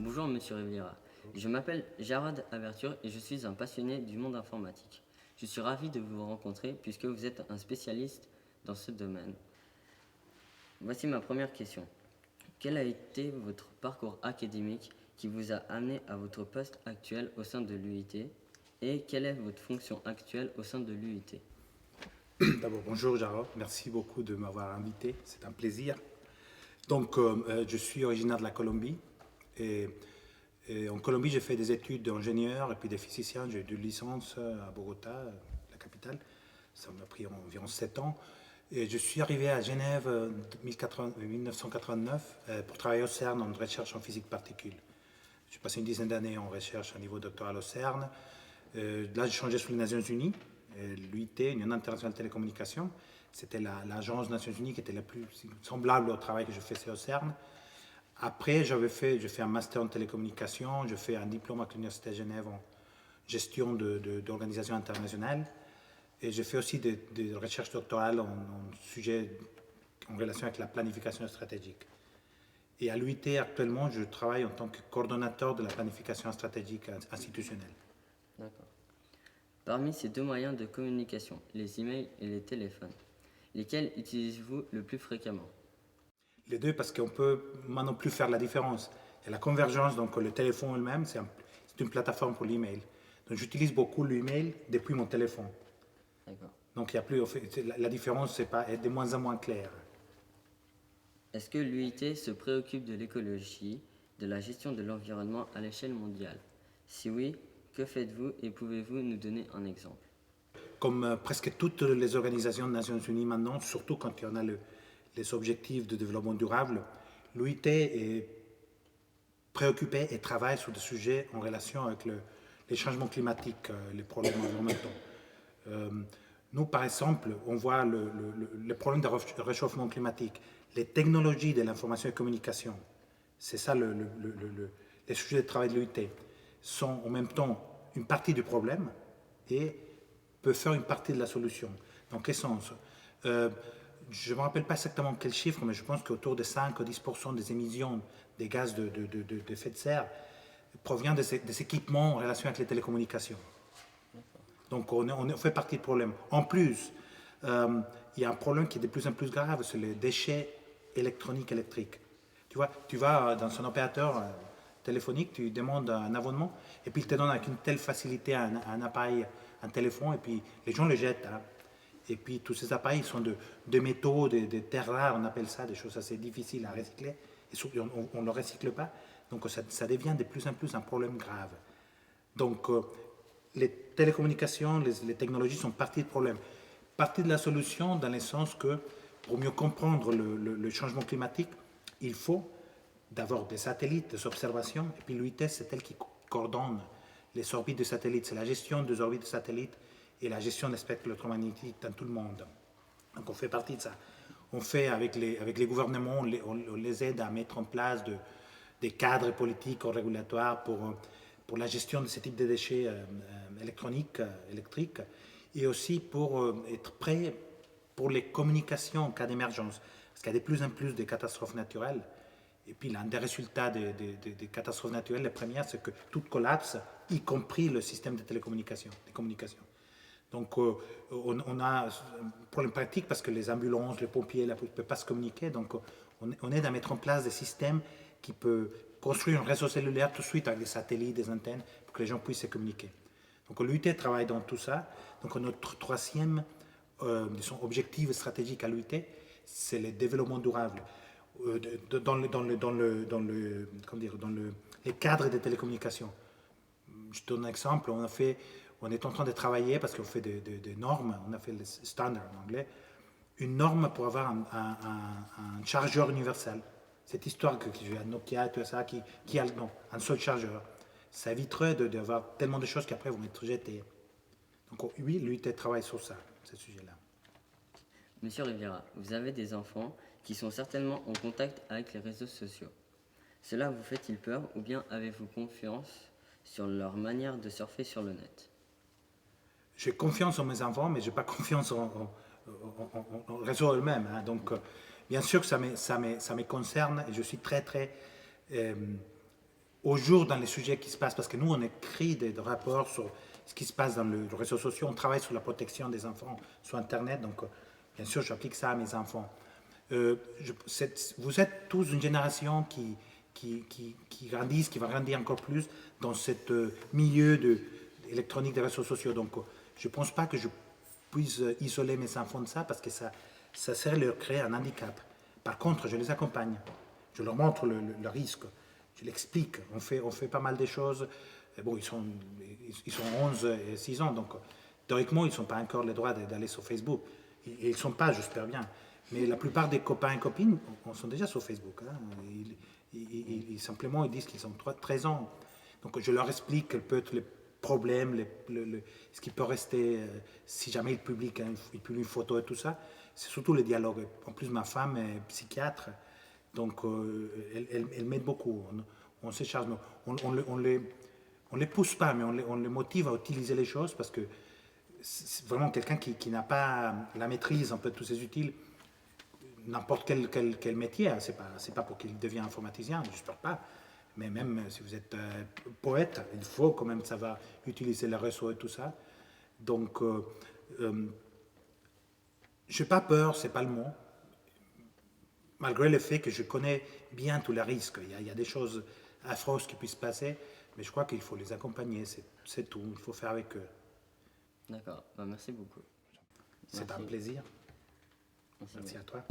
Bonjour Monsieur Riviera, je m'appelle Jarod Averture et je suis un passionné du monde informatique. Je suis ravi de vous rencontrer puisque vous êtes un spécialiste dans ce domaine. Voici ma première question. Quel a été votre parcours académique qui vous a amené à votre poste actuel au sein de l'UIT et quelle est votre fonction actuelle au sein de l'UIT? D'abord, bonjour Jaro, merci beaucoup de m'avoir invité, c'est un plaisir. Donc, je suis originaire de la Colombie et en Colombie, j'ai fait des études d'ingénieur et puis des physiciens. J'ai eu une licence à Bogota, la capitale. Ça m'a pris environ 7 ans. Et je suis arrivé à Genève en 1989 pour travailler au CERN en recherche en physique particules. J'ai passé une dizaine d'années en recherche à niveau doctoral au CERN. Là, j'ai changé sous les Nations Unies. L'UIT, Union internationale de télécommunications, c'était l'agence des Nations Unies qui était la plus semblable au travail que je faisais au CERN. Après, j'ai fait un master en télécommunications, j'ai fait un diplôme à l'Université de Genève en gestion d'organisations internationales. Et j'ai fait aussi des recherches doctorales en sujet en relation avec la planification stratégique. Et à l'UIT, actuellement, je travaille en tant que coordonnateur de la planification stratégique institutionnelle. D'accord. Parmi ces deux moyens de communication, les emails et les téléphones, lesquels utilisez-vous le plus fréquemment? Les deux, parce qu'on peut maintenant plus faire la différence. Il y a la convergence, donc le téléphone lui-même, c'est une plateforme pour l'email. Donc j'utilise beaucoup l'email depuis mon téléphone. D'accord. Donc il y a plus, la différence est de moins en moins claire. Est-ce que l'UIT se préoccupe de l'écologie, de la gestion de l'environnement à l'échelle mondiale? Si oui, que faites-vous et pouvez-vous nous donner un exemple? Comme presque toutes les organisations des Nations Unies maintenant, surtout quand il y en a les objectifs de développement durable, l'UIT est préoccupé et travaille sur des sujets en relation avec les changements climatiques, les problèmes environnementaux. Euh, Nous, par exemple, on voit le problème de réchauffement climatique, les technologies de l'information et de communication. C'est ça les sujets de travail de l'UIT sont en même temps une partie du problème et peuvent faire une partie de la solution. Dans quel sens? Je ne me rappelle pas exactement quel chiffre, mais je pense qu'autour de 5 à 10% des émissions des gaz d'effet de serre provient des équipements en relation avec les télécommunications. Donc on fait partie du problème. En plus, il y a un problème qui est de plus en plus grave, c'est les déchets électroniques. Tu vois, tu vas dans un opérateur téléphonique, tu demandes un abonnement, et puis il te donne avec une telle facilité un appareil, un téléphone, et puis les gens le jettent. Hein. Et puis tous ces appareils sont de métaux, de terres rares, on appelle ça, des choses assez difficiles à recycler, et on ne le recycle pas. Donc ça devient de plus en plus un problème grave. Donc les télécommunications, les technologies sont partie du problème. Partie de la solution dans le sens que pour mieux comprendre le changement climatique, il faut d'avoir des satellites, des observations, et puis l'UIT, c'est elle qui coordonne les orbites de satellites. C'est la gestion des orbites de satellites et la gestion des spectres électromagnétiques dans tout le monde. Donc on fait partie de ça. On fait avec les gouvernements, on les aide à mettre en place des cadres politiques ou régulatoires pour la gestion de ce type de déchets électriques, et aussi pour être prêt pour les communications en cas d'émergence. Parce qu'il y a de plus en plus de catastrophes naturelles. Et puis l'un des résultats des catastrophes naturelles, la première, c'est que tout collapse, y compris le système de télécommunications, des communications. Donc on a un problème pratique parce que les ambulances, les pompiers ne peuvent pas se communiquer. Donc on aide à mettre en place des systèmes qui peuvent construire un réseau cellulaire tout de suite avec des satellites, des antennes, pour que les gens puissent se communiquer. Donc l'UIT travaille dans tout ça. Donc notre troisième objectif stratégique à l'UIT, c'est le développement durable. Les cadres des télécommunications. Je te donne un exemple, on est en train de travailler parce qu'on fait des normes, on a fait les standards en anglais, une norme pour avoir un chargeur universel. Cette histoire que j'ai un Nokia, tout ça, qui a un seul chargeur, ça éviterait d'avoir tellement de choses qu'après vont être jetées. Donc oui, l'UIT travaille sur ça, ce sujet-là. Monsieur Riviera, vous avez des enfants qui sont certainement en contact avec les réseaux sociaux. Cela vous fait-il peur ou bien avez-vous confiance sur leur manière de surfer sur le net? J'ai confiance en mes enfants, mais je n'ai pas confiance en réseau eux-mêmes. Hein. Donc, bien sûr que ça me concerne et je suis très, très au jour dans les sujets qui se passent, parce que nous, on écrit des rapports sur ce qui se passe dans le réseau social, on travaille sur la protection des enfants sur Internet, donc bien sûr, j'applique ça à mes enfants. Vous êtes tous une génération qui grandissent, qui va grandir encore plus dans ce milieu électronique des réseaux sociaux. Donc, je ne pense pas que je puisse isoler mes enfants de ça parce que ça serait leur créer un handicap. Par contre, je les accompagne. Je leur montre le risque. Je l'explique. On fait pas mal de choses. Et bon, ils sont 11 et 6 ans, donc théoriquement, ils n'ont pas encore le droit d'aller sur Facebook. Et ils ne sont pas, j'espère bien. Mais la plupart des copains et copines sont déjà sur Facebook. Hein. Simplement, ils disent qu'ils ont 13 ans. Donc, je leur explique quels peuvent être les problèmes, ce qui peut rester si jamais ils publient une photo et tout ça. C'est surtout le dialogue. En plus, ma femme est psychiatre, donc elle m'aide beaucoup. On se charge. On les pousse pas, mais on les motive à utiliser les choses parce que c'est vraiment quelqu'un qui n'a pas la maîtrise un peu de tous ces outils. N'importe quel métier, hein. C'est pas pour qu'il devienne informaticien, j'espère pas. Mais même si vous êtes poète, il faut quand même savoir utiliser les réseaux et tout ça. Donc, je n'ai pas peur, c'est pas le mot. Malgré le fait que je connais bien tous les risques. Il y a des choses affreuses qui puissent se passer, mais je crois qu'il faut les accompagner, c'est tout. Il faut faire avec eux. D'accord, merci beaucoup. C'est un plaisir. Merci à toi.